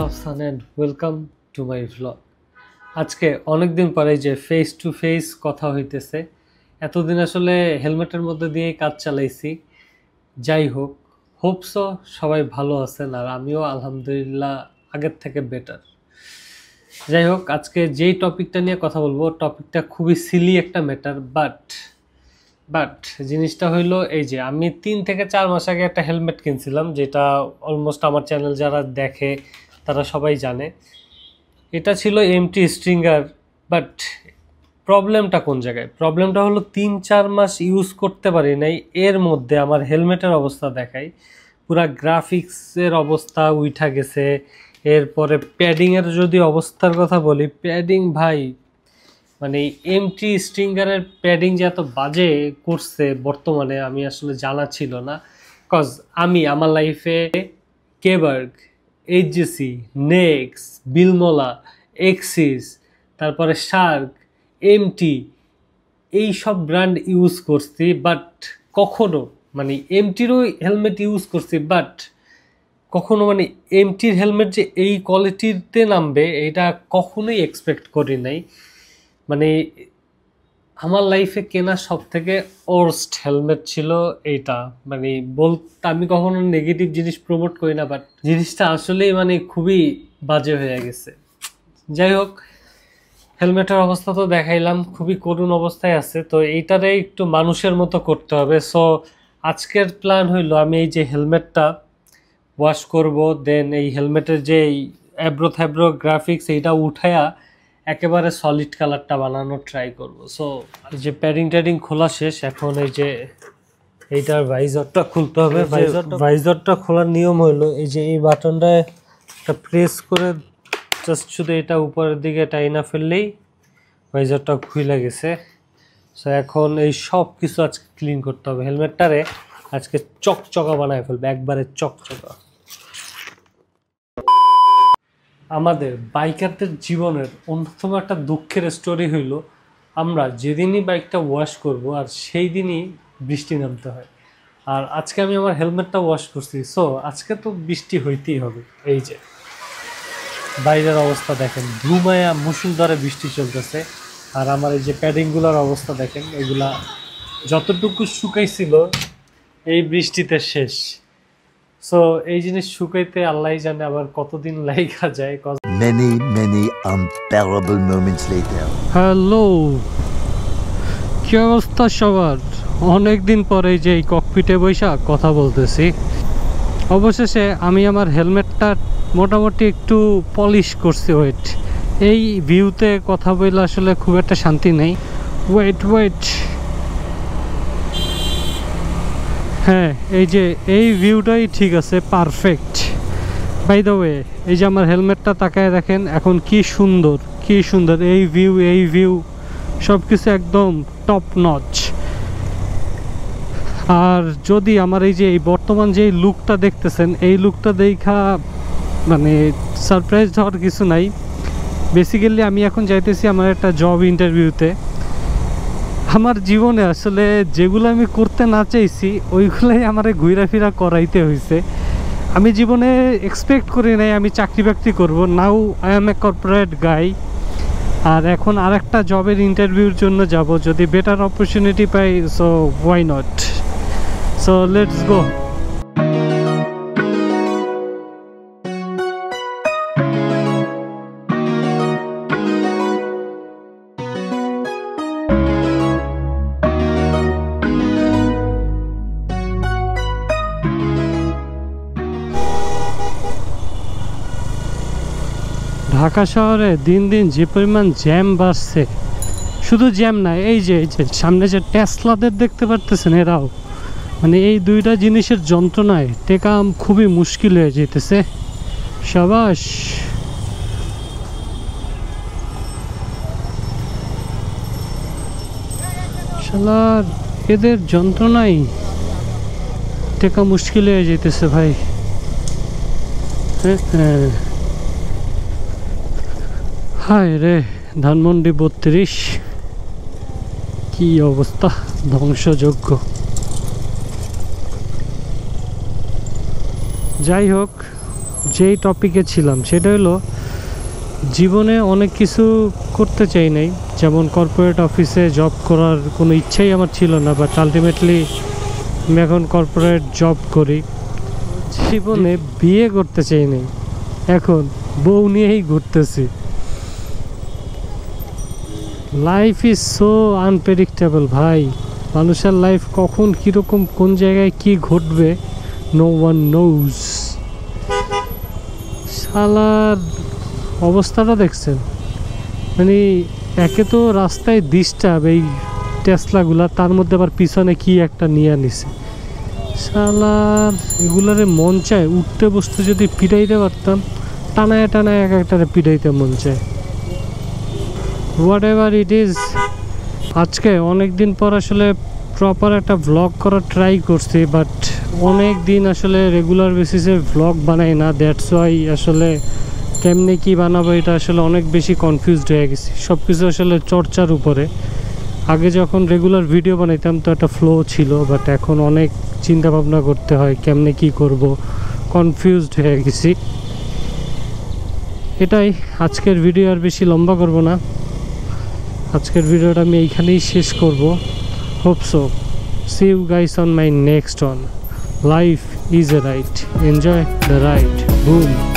Afsan and welcome to my vlog. আজকে অনেকদিন পরে যে ফেস টু ফেস কথা হইতেছে। এতদিন আসলে হেলমেটের মধ্যে দিয়ে কাজ চালাইছি। যাই হোক, হোপসো সবাই ভালো আছেন আর আমিও আলহামদুলিল্লাহ আগের থেকে বেটার। যাই হোক, আজকে যেই টপিকটা নিয়ে কথা বলবো টপিকটা খুবই সিলি একটা ম্যাটার, বাট জিনিসটা হইলো এই যে আমি 3 থেকে 4 মাস আগে একটা হেলমেট কিনছিলাম, যেটা অলমোস্ট আমার চ্যানেল যারা দেখে তারা সবাই জানে। এটা ছিল এমটি স্ট্রিঙ্গার। বাট প্রবলেমটা কোন জায়গায়? প্রবলেমটা হলো 3-4 মাস ইউজ করতে পারি নাই, এর মধ্যে আমার হেলমেটের অবস্থা দেখাই পুরা গ্রাফিক্সের অবস্থা উঠা গেছে। এরপরে প্যাডিংয়ের যদি অবস্থার কথা বলি, প্যাডিং ভাই মানে এমটি স্ট্রিঙ্গারের প্যাডিং যে এত বাজে করছে বর্তমানে আমি আসলে জানা ছিল না। কজ আমি আমার লাইফে কেবার্গ, এইচজিসি, নেক্স, বিলমোলা, এক্সিস, তারপরে শার্ক, এমটি এই সব ব্র্যান্ড ইউজ করছি। বাট কখনো মানে এমটিরও হেলমেট ইউজ করছি, বাট কখনো মানে এমটির হেলমেট যে এই কোয়ালিটিতে নামবে এটা কখনোই এক্সপেক্ট করি নাই। মানে আমার লাইফে কেনা সব থেকে ওর্স্ট হেলমেট ছিল এইটা। মানে বলতে আমি কখনো নেগেটিভ জিনিস প্রমোট করি না, বাট জিনিসটা আসলেই মানে খুবই বাজে হয়ে গেছে। যাই হোক, হেলমেটের অবস্থা তো দেখাইলাম, খুবই করুণ অবস্থায় আছে। তো এইটারে একটু মানুষের মতো করতে হবে। সো আজকের প্ল্যান হইলো আমি এই যে হেলমেটটা ওয়াশ করব, দেন এই হেলমেটের যে অ্যাব্রো থ্যাব্রো গ্রাফিক্স এইটা উঠায়া একেবারে সলিড কালারটা বানানোর ট্রাই করব। সো এই যে প্যাডিং ট্যাডিং খোলা শেষ, এখন এই যে এইটার ভাইজারটা খুলতে হবে। ভাইজারটা খোলার নিয়ম হলো এই যে এই বাটনটা একটা প্রেস করে জাস্ট শুধু এটা উপরের দিকে টাইনা ফেললেই ভাইজারটা খুলে গেছে। সো এখন এই সব কিছু আজকে ক্লিন করতে হবে, হেলমেটটারে আজকে চকচকা বানায় ফেলবে, একবারে চকচকা। আমাদের বাইকারদের জীবনের অন্যতম একটা দুঃখের স্টোরি হইল আমরা যেদিনই বাইকটা ওয়াশ করব আর সেই দিনই বৃষ্টি নামতে হয়। আর আজকে আমি আমার হেলমেটটা ওয়াশ করছি, সো আজকে তো বৃষ্টি হইতেই হবে। এই যে বাইরের অবস্থা দেখেন, ধুমায়া মুষলধারে বৃষ্টি চলতেছে। আর আমার এই যে প্যাডিংগুলোর অবস্থা দেখেন, এগুলা যতটুকু শুকাইছিল এই বৃষ্টিতে শেষ। সো এই জিনিস শুকাইতে আল্লাহ জানে আবার কতদিন লাগা যায়। Many unbearable moments later. Hello, কি অবস্থা সবার? অনেকদিন পরে যে এই ককপিটে বৈশা কথা বলতেছি। অবশেষে আমি আমার হেলমেটটা মোটামুটি একটু পলিশ করছি। এই ভিউতে কথা বললে আসলে খুব একটা শান্তি নেই। ওয়েট, হ্যাঁ এই যে এই ভিউটাই ঠিক আছে, পারফেক্ট। বাই দ্য ওয়ে, এই যে আমার হেলমেটটা তাকায় দেখেন এখন কি সুন্দর এই ভিউ সব কিছু একদম টপ নচ। আর যদি আমার এই যে এই বর্তমান যে লুকটা দেখতেছেন, এই লুকটা দেখা মানে সারপ্রাইজ হওয়ার কিছু নাই। বেসিক্যালি আমি এখন যাইতেছি আমার একটা জব ইন্টারভিউতে। আমার জীবনে আসলে যেগুলো আমি করতে না চাইছি ওইগুলাই আমার ঘুরা ফিরা করাইতে হয়েছে। আমি জীবনে এক্সপেক্ট করি নাই আমি চাকরি বাকরি করবো। Now I am a corporate guy. আর এখন আরেকটা জবের ইন্টারভিউর জন্য যাব, যদি বেটার অপরচুনিটি পাই, so why not. So let's go. Dhaka শহরে দিন দিন যে পরিমাণ জ্যাম বাড়ছে, শুধু জ্যাম না, এই যে সামনে যে টেসলাদের দেখতে পারতেছেন, এরাও মানে এই দুইটা জিনিসের যন্ত্রণায় টেকাম খুবই মুশকিল হয়ে যেতেছে। সাবাস। শালার এদের যন্ত্রণায় টেকা মুশকিল হয়ে যেতেছে ভাই। হায় রে, ধানমন্ডি 32 কি অবস্থা, ধ্বংসযোগ্য। যাই হোক, যেই টপিকে ছিলাম সেটা হলো জীবনে অনেক কিছু করতে চাই নাই, যেমন কর্পোরেট অফিসে জব করার কোনো ইচ্ছাই আমার ছিল না, বাট আলটিমেটলি আমি এখন কর্পোরেট জব করি। জীবনে বিয়ে করতে চাই নাই, এখন বউ নিয়েই ঘুরতেছি। লাইফ ইজ সো আনপ্রেডিক্টেবল ভাই, মানুষের লাইফ কখন কীরকম কোন জায়গায় কি ঘটবে নো ওয়ান নোজ। শালার অবস্থাটা দেখছেন, মানে একে তো রাস্তায় ডিস্টার্ব এই টেসলাগুলা, তার মধ্যে আবার পিছনে কি একটা নিয়ে নিছে। শালার এগুলারে মন চায় উঠতে বসতে যদি পিটাইতে পারতাম, টানায় টানায় এক একটারে পিটাইতে মন চায়। হোয়াট এভার ইট ইজ, আজকে অনেক দিন পর আসলে প্রপার একটা ভ্লগ করার ট্রাই করছি, বাট অনেক দিন আসলে রেগুলার বেসিসে ভ্লগ বানাই না, দ্যাটস ওয়াই আসলে কেমনে কি বানাবো এটা আসলে অনেক বেশি কনফিউজড হয়ে গেছি। সব কিছু আসলে চর্চার উপরে। আগে যখন রেগুলার ভিডিও বানাইতাম তো একটা ফ্লো ছিল, বাট এখন অনেক চিন্তা ভাবনা করতে হয় কেমনে কি করব, কনফিউজড হয়ে গেছি। এটাই আজকের ভিডিও, আর বেশি লম্বা করব না। আজকের ভিডিওটা আমি এইখানেই শেষ করব। Hope so see you guys on my next one. Life is a ride, enjoy the ride. Broom.